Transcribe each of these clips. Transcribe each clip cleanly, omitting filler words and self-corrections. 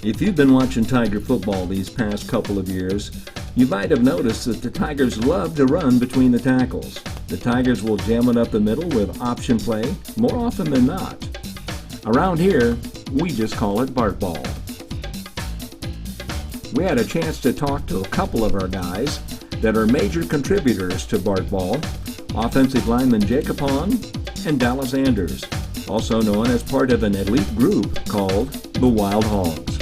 If you've been watching Tiger football these past couple of years, you might have noticed that the Tigers love to run between the tackles. The Tigers will jam it up the middle with option play more often than not. Around here, we just call it Bart ball. We had a chance to talk to a couple of our guys that are major contributors to Bart ball, offensive lineman Jacob HAWN and Dallas Anders, also known as part of an elite group called the Wild Hogs.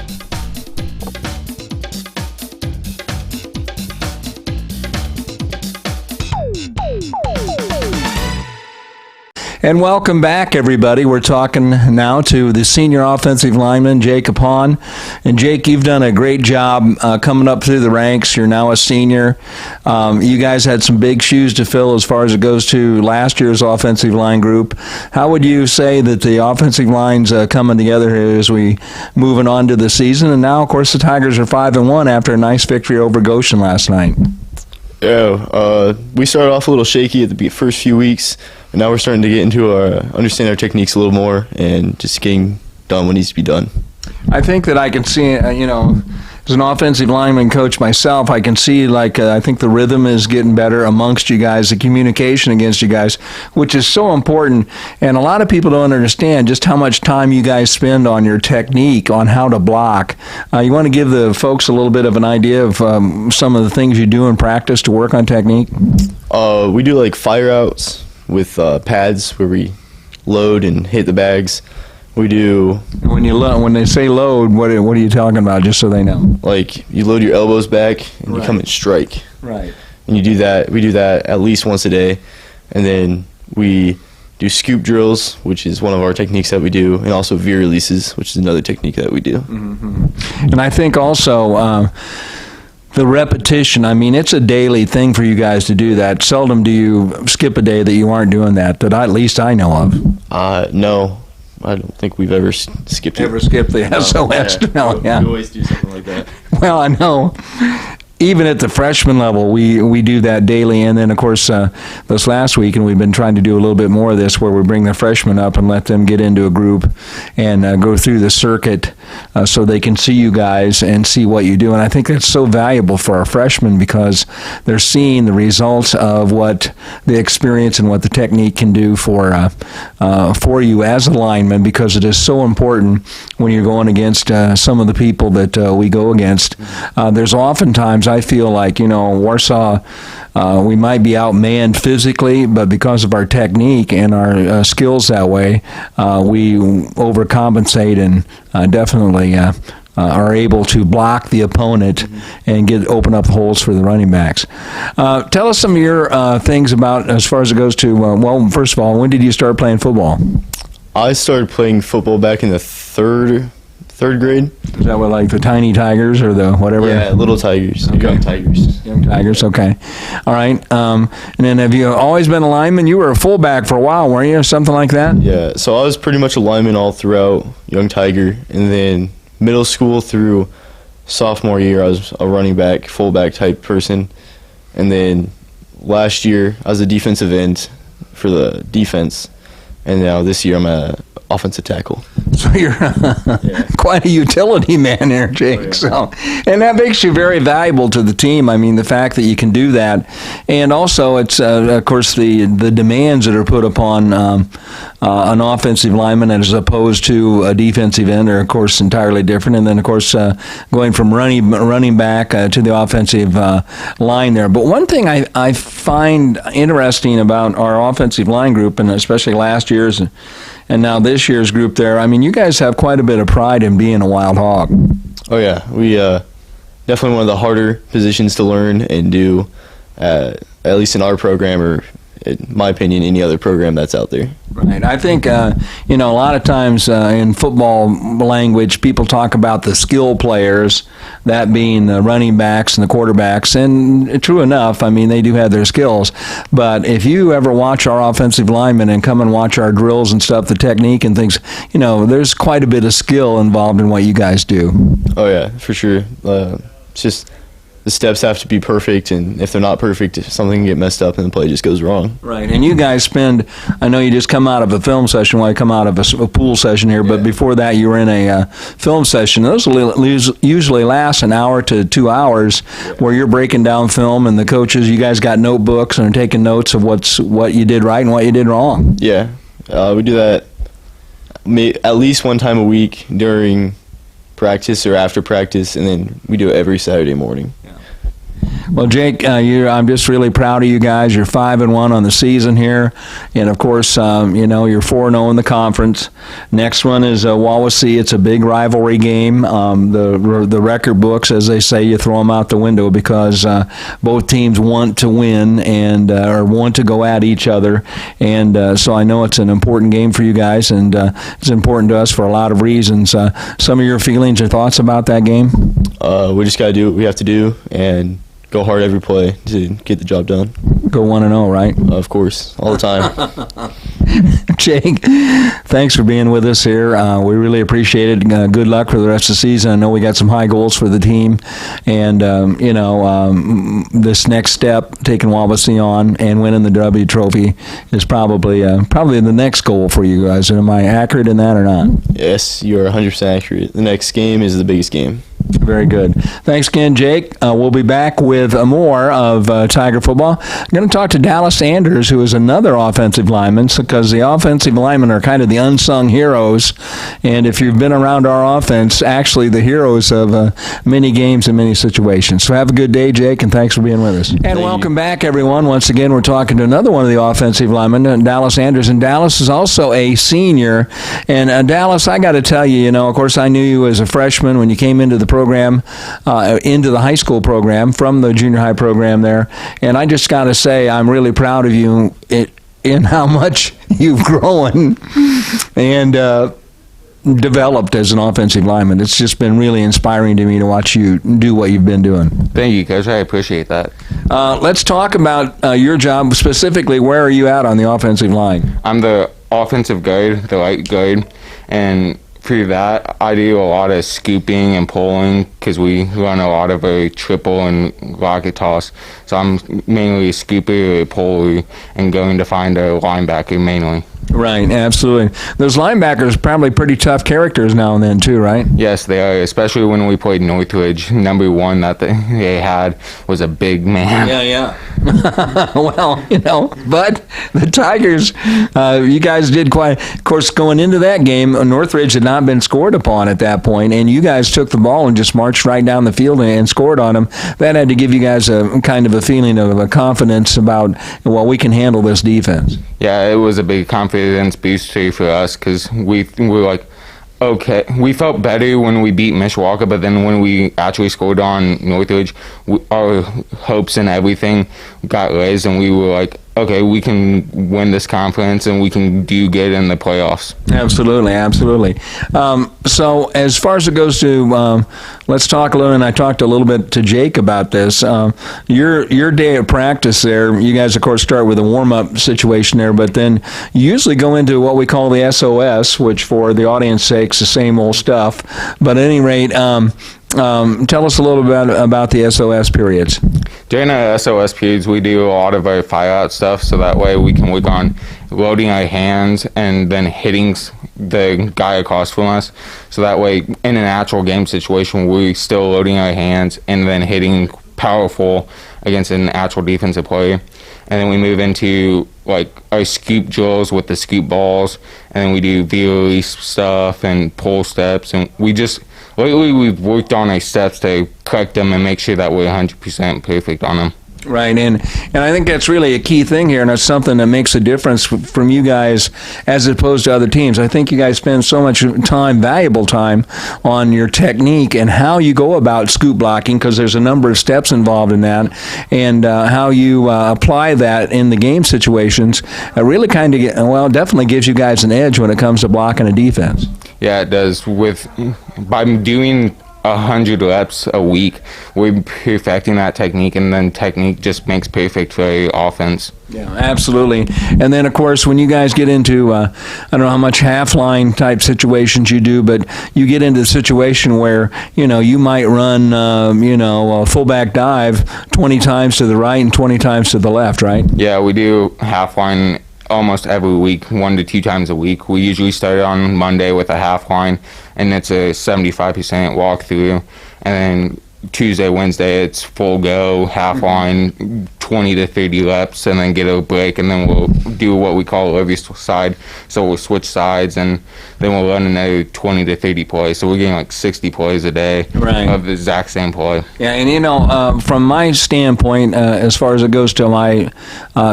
And welcome back, everybody. We're talking now to the senior offensive lineman, Jacob HAWN. And Jake, you've done a great job coming up through the ranks. You're now a senior. You guys had some big shoes to fill as far as it goes to last year's offensive line group. How would you say that the offensive line's coming together here as we moving on to the season? And now, of course, the Tigers are 5-1 after a nice victory over Goshen last night. Yeah, we started off a little shaky at the first few weeks. And now we're starting to get into understand our techniques a little more and just getting done what needs to be done. I think that I can see, as an offensive lineman coach myself, I can see, I think the rhythm is getting better amongst you guys, the communication against you guys, which is so important. And a lot of people don't understand just how much time you guys spend on your technique, on how to block. You want to give the folks a little bit of an idea of some of the things you do in practice to work on technique? We do fire outs with pads where we load and hit the bags. We do. When they say load, what are you talking about? Just so they know. You load your elbows back and you come and strike. Right. And you do that. We do that at least once a day, and then we do scoop drills, which is one of our techniques that we do, and also veer releases, which is another technique that we do. Mm-hmm. And I think also. The repetition, it's a daily thing for you guys to do that. Seldom do you skip a day that you aren't doing that at least I know of. No, I don't think we've ever skipped it. Ever skipped the SOS? Yeah. No, yeah. We always do something like that. Well, I know. Even at the freshman level, we do that daily. And then, of course, this last week, and we've been trying to do a little bit more of this, where we bring the freshmen up and let them get into a group and go through the circuit so they can see you guys and see what you do. And I think that's so valuable for our freshmen because they're seeing the results of what the experience and what the technique can do for you as a lineman, because it is so important when you're going against some of the people that we go against. There's oftentimes, I feel like, WARSAW, we might be outmanned physically, but because of our technique and our skills that way, we overcompensate and definitely are able to block the opponent and open up holes for the running backs. Tell us some of your things about, as far as it goes to, first of all, when did you start playing football? I started playing football back in the third grade. Is that what, the Tiny Tigers or the whatever? Yeah, Little Tigers. Okay. Young Tigers. Young Tigers, okay. All right. And then have you always been a lineman? You were a fullback for a while, weren't you, or something like that? Yeah, so I was pretty much a lineman all throughout Young Tiger. And then middle school through sophomore year, I was a running back, fullback type person. And then last year, I was a defensive end for the defense. And now this year, I'm a offensive tackle. So you're quite a utility man there, Jake. Oh, yeah. So, and that makes you very valuable to the team. The fact that you can do that, and also it's of course the demands that are put upon an offensive lineman as opposed to a defensive end are of course entirely different. And then of course going from running back to the offensive line there. But one thing I find interesting about our offensive line group, and especially last year's and now this year's group there, you guys have quite a bit of pride in being a Wild Hog. Oh, yeah. We definitely one of the harder positions to learn and do, at least in our program, or in my opinion, any other program that's out there. Right. I think, a lot of times in football language, people talk about the skill players, that being the running backs and the quarterbacks. And true enough, they do have their skills. But if you ever watch our offensive linemen and come and watch our drills and stuff, the technique and things, there's quite a bit of skill involved in what you guys do. Oh, yeah, for sure. It's just the steps have to be perfect, and if they're not perfect, something can get messed up and the play just goes wrong. Right, and you guys spend, I know you just come out of a film session, well, I come out of a pool session here, but before that you were in a film session. Those usually last an hour to 2 hours where you're breaking down film, and the coaches, you guys got notebooks and are taking notes of what you did right and what you did wrong. Yeah, we do that at least one time a week during practice or after practice, and then we do it every Saturday morning. Well, Jake, I'm just really proud of you guys. You're 5-1 on the season here, and of course, you're 4-0 in the conference. Next one is WARSAW. It's a big rivalry game. The record books, as they say, you throw them out the window because both teams want to win and or want to go at each other, and so I know it's an important game for you guys, and it's important to us for a lot of reasons. Some of your feelings or thoughts about that game? We just got to do what we have to do and go hard every play to get the job done. Go 1-0, right? Of course, all the time. Jake, thanks for being with us here. We really appreciate it. Good luck for the rest of the season. I know we got some high goals for the team, and this next step, taking WARSAW on and winning the W Trophy, is probably the next goal for you guys. Am I accurate in that or not? Yes, you are 100% accurate. The next game is the biggest game. Very good. Thanks again, Jake. We'll be back with more of Tiger football. I'm going to talk to Dallas Anders, who is another offensive lineman, because the offensive linemen are kind of the unsung heroes. And if you've been around our offense, actually the heroes of many games and many situations. So have a good day, Jake, and thanks for being with us. And welcome back, everyone. Once again, we're talking to another one of the offensive linemen, Dallas Anders. And Dallas is also a senior. And Dallas, I got to tell you, of course, I knew you as a freshman when you came into the program, into the high school program from the junior high program there, and I just got to say I'm really proud of you in how much you've grown and developed as an offensive lineman. It's just been really inspiring to me to watch you do what you've been doing. Thank you, Coach. I appreciate that. Let's talk about your job specifically. Where are you at on the offensive line? I'm the offensive guard, the right guard, and through that, I do a lot of scooping and pulling because we run a lot of a triple and rocket toss. So I'm mainly a scooper, a puller, and going to find a linebacker mainly. Right, absolutely. Those linebackers are probably pretty tough characters now and then too, right? Yes, they are, especially when we played Northridge. Number one that they had was a big man. Yeah. Well, but the Tigers, you guys did quite, of course, going into that game, Northridge had not been scored upon at that point, and you guys took the ball and just marched right down the field and scored on them. That had to give you guys a kind of a feeling of a confidence about, well, we can handle this defense. Yeah, it was a big confidence booster for us because we were like, okay, we felt better when we beat Mishawaka, but then when we actually scored on Northridge, our hopes and everything got raised, and we were like, okay, we can win this conference and we can do good in the playoffs. Absolutely. So as far as it goes to, let's talk a little, and I talked a little bit to Jake about this. Your day of practice there, you guys, of course, start with a warm-up situation there, but then you usually go into what we call the SOS, which for the audience sake is the same old stuff. But at any rate, tell us a little bit about the SOS periods. During our SOS periods, we do a lot of our fire-out stuff, so that way we can work on loading our hands and then hitting the guy across from us. So that way, in an actual game situation, we're still loading our hands and then hitting powerful against an actual defensive player. And then we move into like our scoop drills with the scoop balls, and then we do V-release stuff and pull steps, and lately we've worked on our steps to correct them and make sure that we're 100% perfect on them. Right, and I think that's really a key thing here, and it's something that makes a difference from you guys as opposed to other teams. I think you guys spend so much time, valuable time, on your technique and how you go about scoop blocking, because there's a number of steps involved in that, and how you apply that in the game situations. Really kind of, definitely gives you guys an edge when it comes to blocking a defense. Yeah, it does. By doing 100 reps a week. We're perfecting that technique, and then technique just makes perfect for offense. Yeah, absolutely. And then, of course, when you guys get into, I don't know how much half-line type situations you do, but you get into the situation where, you might run, a fullback dive 20 times to the right and 20 times to the left, right? Yeah, we do half line almost every week, 1 to 2 times a week. We usually start on Monday with a half line, and it's a 75% walkthrough. And then Tuesday, Wednesday, it's full go, half line, 20 to 30 reps, and then get a break, and then we'll do what we call every side. So we'll switch sides, and then we'll run another 20 to 30 plays. So we're getting like 60 plays a day of the exact same play. Yeah, and from my standpoint, as far as it goes to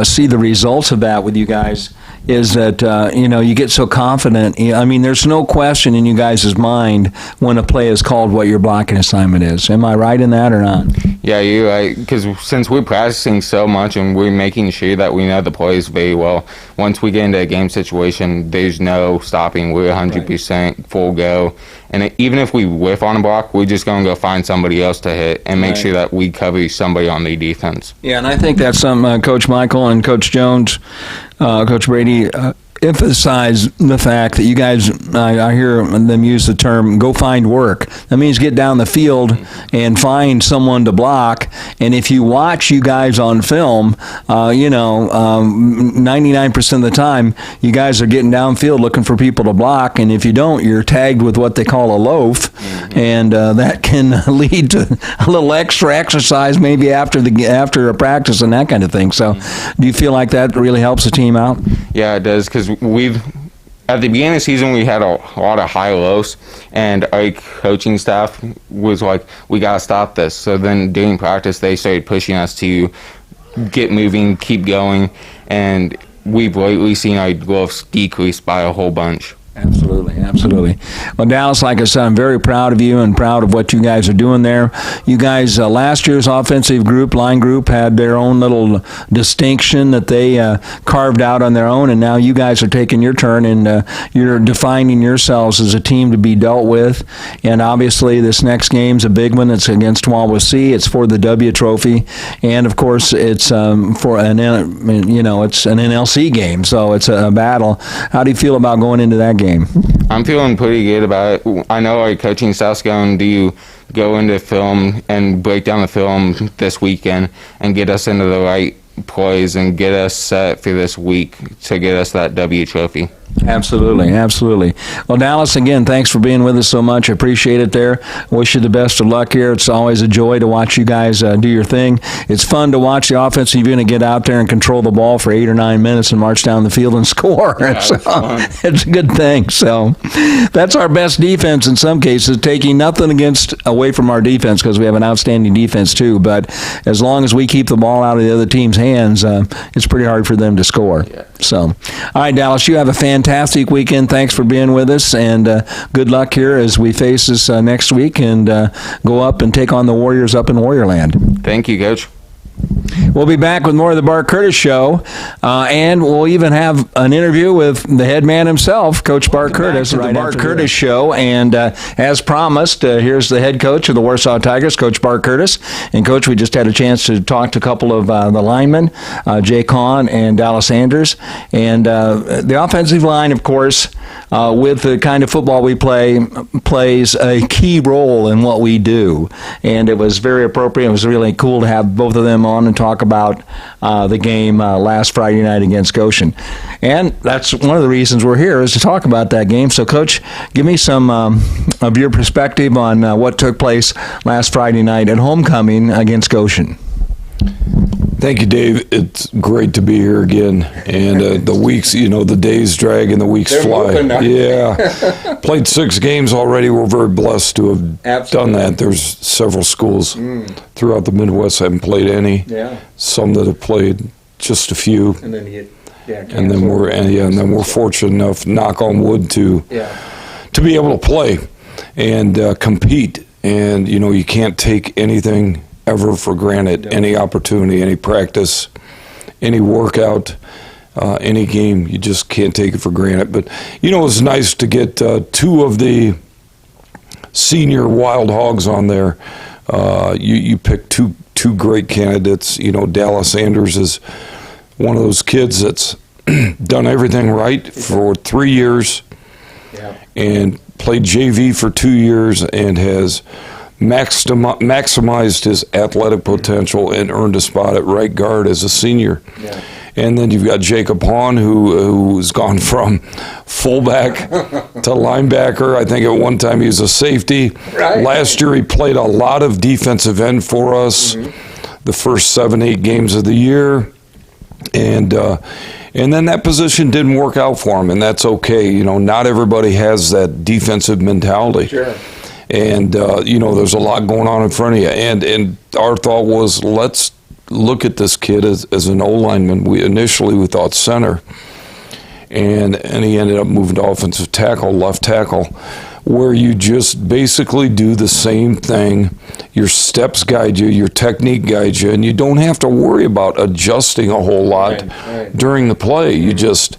see the results of that with you guys, is that, you get so confident. I mean, there's no question in you guys' mind when a play is called what your blocking assignment is. Am I right in that or not? Yeah, you're right, because since we're practicing so much and we're making sure that we know the plays very well, once we get into a game situation, there's no stopping. We're 100% full go. And even if we whiff on a block, we're just going to go find somebody else to hit and make sure that we cover somebody on the defense. Yeah, and I think that's something Coach Michael and Coach Jones, Coach Brady, emphasize the fact that you guys, I hear them use the term, go find work. That means get down the field and find someone to block. And if you watch you guys on film, 99% of the time, you guys are getting downfield looking for people to block. And if you don't, you're tagged with what they call a loaf. And that can lead to a little extra exercise maybe after a practice and that kind of thing. So do you feel like that really helps the team out? Yeah, it does, because at the beginning of the season, we had a lot of high lows, and our coaching staff was like, we got to stop this. So then during practice, they started pushing us to get moving, keep going, and we've lately seen our gloves decrease by a whole bunch. Absolutely. Well, Dallas, like I said, I'm very proud of you and proud of what you guys are doing there. You guys, last year's offensive group, line group, had their own little distinction that they carved out on their own, and now you guys are taking your turn and you're defining yourselves as a team to be dealt with. And obviously, this next game's a big one. It's against WARSAW. It's for the W Trophy, and of course, it's for it's an NLC game, so it's a battle. How do you feel about going into that game? I'm feeling pretty good about it. I know our coaching staff's going to go into film and break down the film this weekend and get us into the right plays and get us set for this week to get us that W trophy. Absolutely. Well, Dallas, again, thanks for being with us so much. I appreciate it there. Wish you the best of luck here. It's always a joy to watch you guys do your thing. It's fun to watch the offensive unit get out there and control the ball for 8 or 9 minutes and march down the field and score. Yeah, so, it's a good thing. So that's our best defense in some cases, taking nothing away from our defense because we have an outstanding defense too. But as long as we keep the ball out of the other team's hands, it's pretty hard for them to score. Yeah. So, all right, Dallas, you have a fantastic weekend. Thanks for being with us, and good luck here as we face this next week and go up and take on the Warriors up in Warriorland. Thank you, Coach. We'll be back with more of the Bart Curtis Show, and we'll even have an interview with the head man himself, Coach Bart Curtis, right, the Bart Curtis Show. And as promised, here's the head coach of the Warsaw Tigers, Coach Bart Curtis. And, Coach, we just had a chance to talk to a couple of the linemen, Jake Hahn and Dallas Anders. And the offensive line, of course, with the kind of football we play, plays a key role in what we do. And it was very appropriate. It was really cool to have both of them on and talk about the game last Friday night against Goshen. And that's one of the reasons we're here, is to talk about that game. So, Coach, give me some of your perspective on what took place last Friday night at homecoming against Goshen. Thank you, Dave. It's great to be here again. And the weeks, the days drag and the weeks fly. Yeah. Played 6 games already. We're very blessed to have done that. There's several schools throughout the Midwest that haven't played any. Yeah. Some that have played just a few. And then you get and then we're fortunate enough, knock on wood, to be able to play and compete. And you can't take anything ever for granted. Any opportunity, any practice, any workout, any game, you just can't take it for granted. But it was nice to get 2 of the senior wild hogs on there. You picked two great candidates. You know, Dallas Sanders is one of those kids that's done everything right for 3 years, and played JV for 2 years, and has maximized his athletic potential and earned a spot at right guard as a senior. Yeah. And then you've got Jacob HAWN, who's gone from fullback to linebacker. I think at one time he was a safety. Right. Last year he played a lot of defensive end for us, the first 7-8 games of the year. And then that position didn't work out for him, and that's okay. You know, not everybody has that defensive mentality. Sure. And, you know, there's a lot going on in front of you. And our thought was, let's look at this kid as an O-lineman. Initially we thought center, and he ended up moving to offensive tackle, left tackle, where you just basically do the same thing. Your steps guide you, your technique guides you, and you don't have to worry about adjusting a whole lot during the play. You just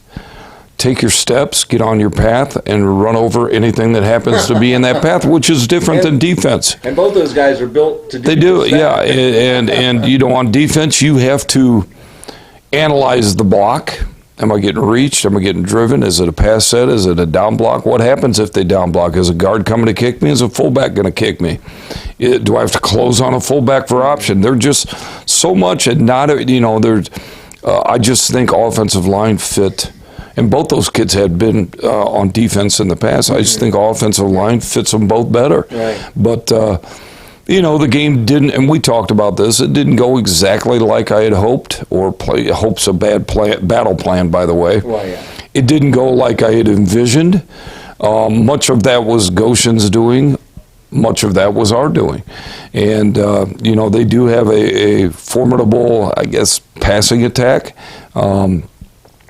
take your steps, get on your path, and run over anything that happens to be in that path, which is different than defense. And both those guys are built to do They do, just yeah. that. And you know, on defense, you have to analyze the block. Am I getting reached? Am I getting driven? Is it a pass set? Is it a down block? What happens if they down block? Is a guard coming to kick me? Is a fullback going to kick me? Do I have to close on a fullback for option? They're just so much, and not, you know, I just think offensive line fit. And both those kids had been on defense in the past. I just think offensive line fits them both better. Right. But, you know, the game didn't, and we talked about this, it didn't go exactly like I had hoped, or hope's a bad battle plan, by the way. Well, yeah. It didn't go like I had envisioned. Much of that was Goshen's doing. Much of that was our doing. And, you know, they do have a formidable, I guess, passing attack.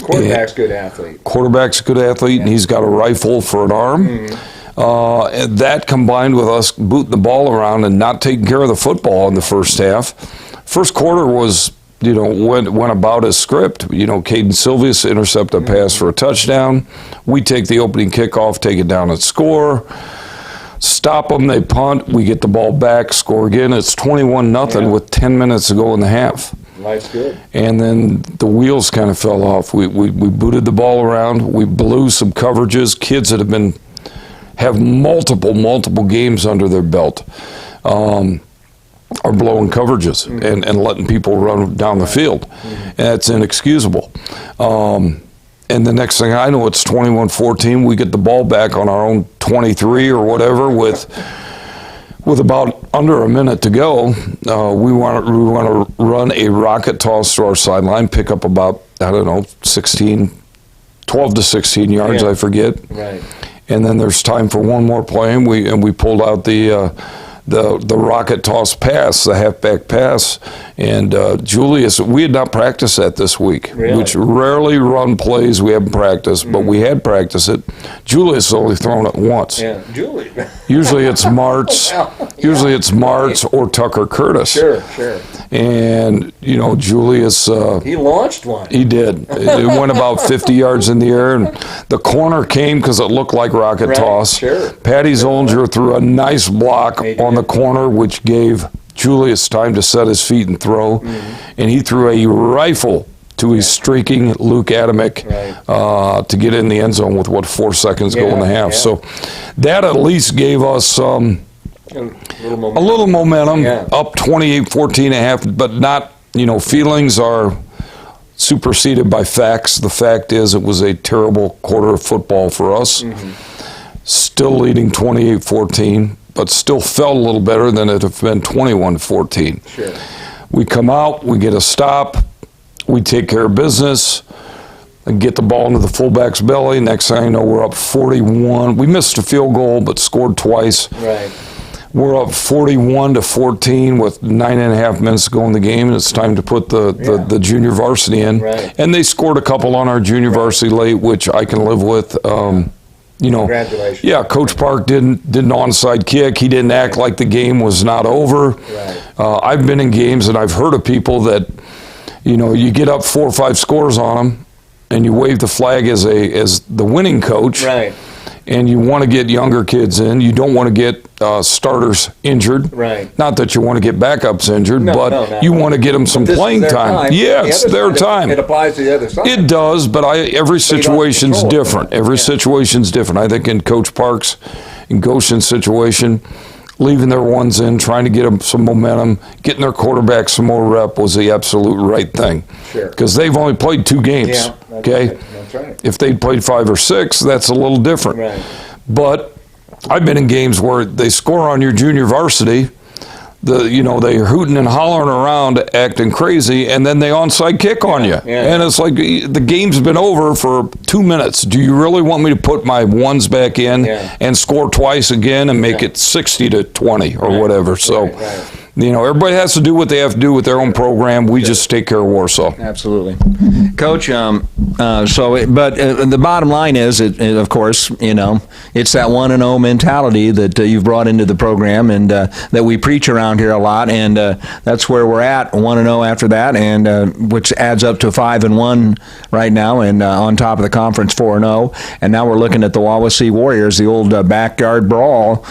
Quarterback's a good athlete. Quarterback's a good athlete, and he's got a rifle for an arm. And that combined with us booting the ball around and not taking care of the football in the first half. First quarter was, you know, went about as script. You know, Caden Silvius intercept a pass for a touchdown. We take the opening kickoff, take it down and score. Stop them, they punt, we get the ball back, score again. It's 21-0 with 10 minutes to go in the half. Life's good. And then the wheels kind of fell off. We booted the ball around. We blew some coverages. Kids that have multiple games under their belt are blowing coverages and letting people run down the field. And that's inexcusable. And the next thing I know, it's 21-14. We get the ball back on our own 23 or whatever with about under a minute to go. We want to run a rocket toss to our sideline, pick up about, I don't know, 12 to 16 yards, I forget. Right. And then there's time for one more play, and we pulled out the rocket toss pass, the halfback pass, and Julius, we had not practiced that this week, which rarely run plays we haven't practiced, but we had practiced it. Julius only thrown it once. Yeah, Julie. Usually it's Martz. Usually it's Martz or Tucker Curtis. Sure. And, you know, Julius... he launched one. He did. It went about 50 yards in the air, and the corner came because it looked like rocket toss. Sure. Patty Zollinger threw a nice block on the corner, which gave Julius time to set his feet and throw. And he threw a rifle to his streaking Luke Adamick to get in the end zone with, 4 seconds go in the half. So that at least gave us a little momentum, up 28-14 and a half, but not, you know, feelings are superseded by facts. The fact is it was a terrible quarter of football for us. Still leading 28-14, but still felt a little better than it had been 21-14. Sure. We come out, we get a stop, we take care of business, and get the ball into the fullback's belly. Next thing you know, we're up 41. We missed a field goal, but scored twice. Right. We're up 41-14 with 9.5 minutes to go in the game, and it's time to put the junior varsity in. Right. And they scored a couple on our junior varsity late, which I can live with. You know, Congratulations. Yeah, Coach Park did an onside kick. He didn't act like the game was not over. Right. I've been in games and I've heard of people that, you know, you get up 4 or 5 scores on them, and you wave the flag as the winning coach. Right. and you want to get younger kids in. You don't want to get starters injured. Right. Not that you want to get backups injured, but you want to get them some playing time. Yeah, it's their time. It applies to the other side. It does, but every situation's different. Every situation's different. I think in Coach Park's, in Goshen's situation, leaving their ones in, trying to get them some momentum, getting their quarterback some more rep was the absolute right thing. Sure. Because they've only played 2 games. Yeah, Okay? That's right. If they'd played 5 or 6, that's a little different. Right. But I've been in games where they score on your junior varsity, they're hooting and hollering around, acting crazy, and then they onside kick on you. Yeah. And it's like, the game's been over for 2 minutes. Do you really want me to put my ones back in and score twice again and make it 60-20 or whatever? So, Right. everybody has to do what they have to do with their own program. We just take care of Warsaw. Absolutely. Coach, the bottom line is, of course, it's that 1-0 mentality that you've brought into the program and that we preach around here a lot, and that's where we're at, 1-0 after that, and which adds up to 5-1 right now, and on top of the conference 4-0, and now we're looking at the WARSAW Warriors, the old backyard brawl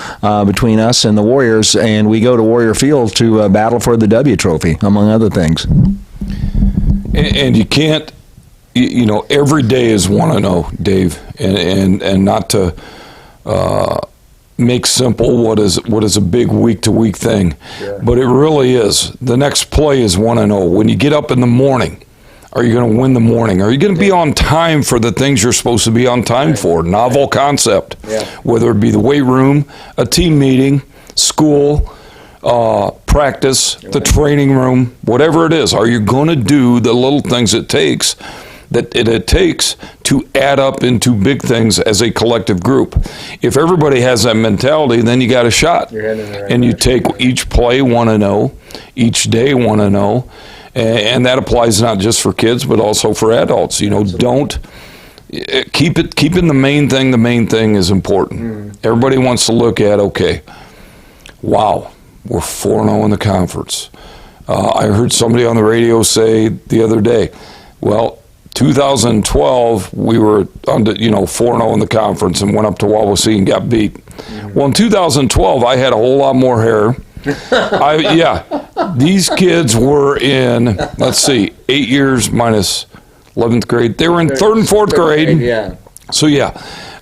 between us and the Warriors, and we go to Warrior Field to battle for the W Trophy, among other things. And you can't, every day is 1-0, Dave, and not to make simple what is a big week-to-week thing. Sure. But it really is. The next play is 1-0. When you get up in the morning, are you going to win the morning? Are you going to be on time for the things you're supposed to be on time for? Novel concept. Yeah. Whether it be the weight room, a team meeting, school, practice, the training room, whatever it is. Are you going to do the little things it takes to add up into big things as a collective group? If everybody has that mentality, then you got a shot. You're heading in the right and you direction. take each play 1-0, each day 1-0, and that applies not just for kids but also for adults. Don't keeping the main thing. The main thing is important. Everybody wants to look at, okay, wow, we're 4-0 in the conference. I heard somebody on the radio say the other day, well, 2012, we were under, 4-0 in the conference and went up to WAWC and got beat. Well, in 2012, I had a whole lot more hair. These kids were in, 8 years minus 11th grade. They were in 3rd and 4th grade. Yeah. So,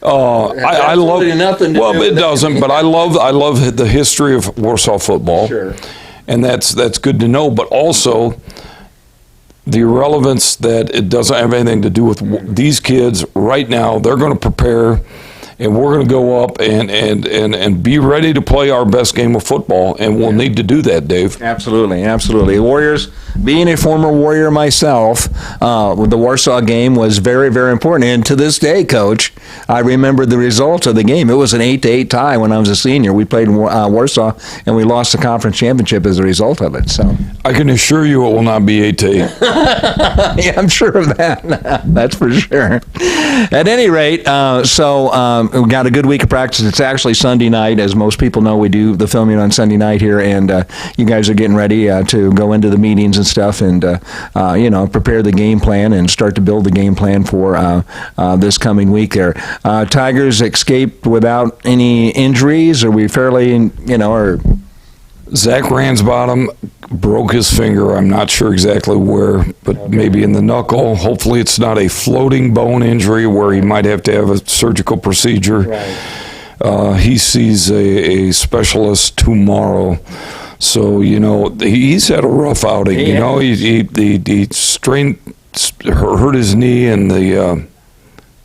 I love. Nothing to Well, do it with doesn't. But I love the history of Warsaw football. Sure. And that's good to know. But also the irrelevance that it doesn't have anything to do with these kids right now. They're going to prepare, and we're going to go up and be ready to play our best game of football, and we'll need to do that, Dave. Absolutely. The Warriors, being a former Warrior myself, the Warsaw game was very, very important. And to this day, Coach, I remember the result of the game. It was an 8-8 tie when I was a senior. We played in Warsaw, and we lost the conference championship as a result of it. So I can assure you it will not be 8-8. yeah, I'm sure of that. That's for sure. At any rate, we got a good week of practice. It's actually Sunday night. As most people know, we do the filming on Sunday night here, and you guys are getting ready to go into the meetings and stuff and, prepare the game plan and start to build the game plan for this coming week there. Tigers escaped without any injuries? Are we fairly, or... Zach Ransbottom broke his finger. I'm not sure exactly where, but maybe in the knuckle. Hopefully it's not a floating bone injury where he might have to have a surgical procedure. Right. He sees a specialist tomorrow. So, he's had a rough outing. He hurt his knee in the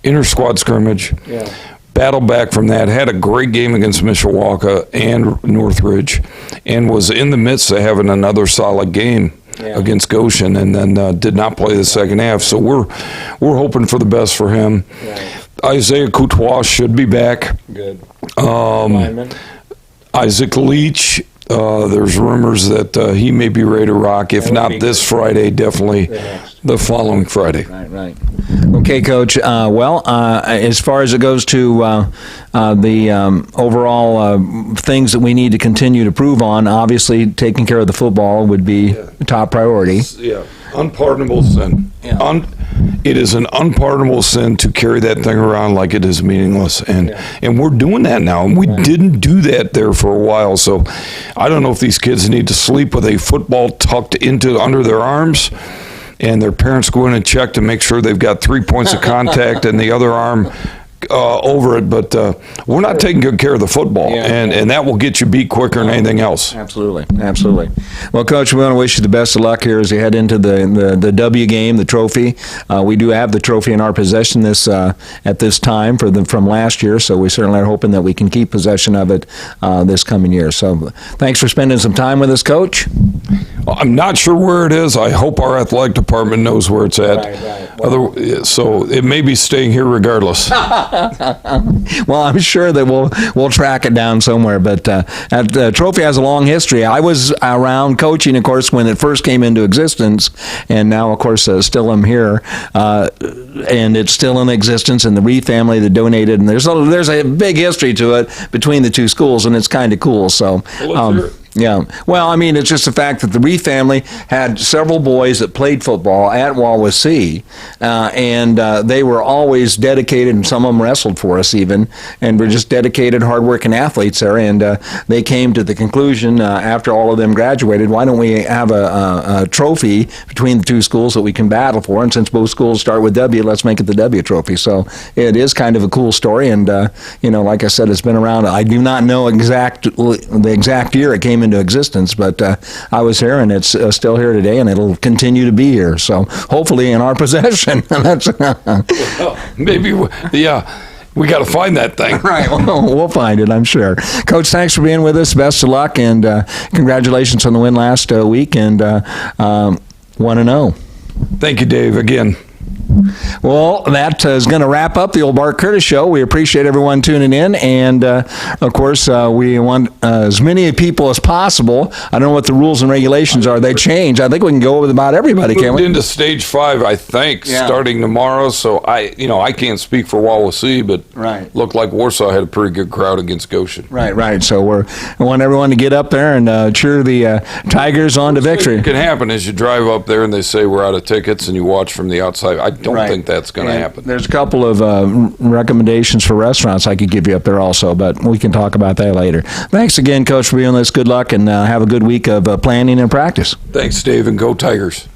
inter squad scrimmage. Yeah. Battled back from that, had a great game against Mishawaka and Northridge, and was in the midst of having another solid game against Goshen, and then did not play the second half. So we're hoping for the best for him. Right. Isaiah Coutois should be back. Good. Isaac Leach, there's rumors that he may be ready to rock. If not this Friday, definitely the following Friday. Right. Okay, Coach. As far as it goes to the overall things that we need to continue to prove on, obviously taking care of the football would be top priority. Yeah, unpardonable sin. it is an unpardonable sin to carry that thing around like it is meaningless. And we're doing that now. And we didn't do that there for a while. So I don't know if these kids need to sleep with a football tucked into under their arms and their parents go in and check to make sure they've got 3 points of contact and the other arm over it, but we're not taking good care of the football, and that will get you beat quicker than anything else. Absolutely. Well, Coach, we want to wish you the best of luck here as you head into the W game, the trophy. We do have the trophy in our possession at this time from last year, so we certainly are hoping that we can keep possession of it this coming year. So thanks for spending some time with us, Coach. I'm not sure where it is. I hope our athletic department knows where it's at. Right. Well, so it may be staying here regardless. Well, I'm sure that we'll track it down somewhere. But that trophy has a long history. I was around coaching, of course, when it first came into existence, and now, of course, still am here, and it's still in existence. And the Reed family that donated, and there's a big history to it between the two schools, and it's kind of cool. So. Yeah. Well, I mean, it's just the fact that the Reed family had several boys that played football at WARSAW, and they were always dedicated, and some of them wrestled for us even, and were just dedicated, hardworking athletes there. And they came to the conclusion after all of them graduated, why don't we have a trophy between the two schools that we can battle for? And since both schools start with W, let's make it the W trophy. So it is kind of a cool story, and like I said, it's been around. I do not know the exact year it came into existence, but I was here, and it's still here today, and it'll continue to be here. So hopefully in our possession. That's maybe, we got to find that thing. Right. We'll find it, I'm sure. Coach, thanks for being with us. Best of luck, and congratulations on the win last week, and 1-0. Thank you, Dave, again. Well, that is going to wrap up the old Bart Curtis Show. We appreciate everyone tuning in, and of course, we want as many people as possible. I don't know what the rules and regulations are. They change. I think we can go with about everybody, can't we? Into stage 5, I think, starting tomorrow. So I can't speak for WAWSC, but looked like Warsaw had a pretty good crowd against Goshen. Right. So we want everyone to get up there and cheer the Tigers on to victory. What can happen is you drive up there and they say we're out of tickets, and you watch from the outside. I don't think that's going to happen. There's a couple of recommendations for restaurants I could give you up there also, but we can talk about that later. Thanks again, Coach, for being with us. Good luck, and have a good week of planning and practice. Thanks, Dave, and go Tigers.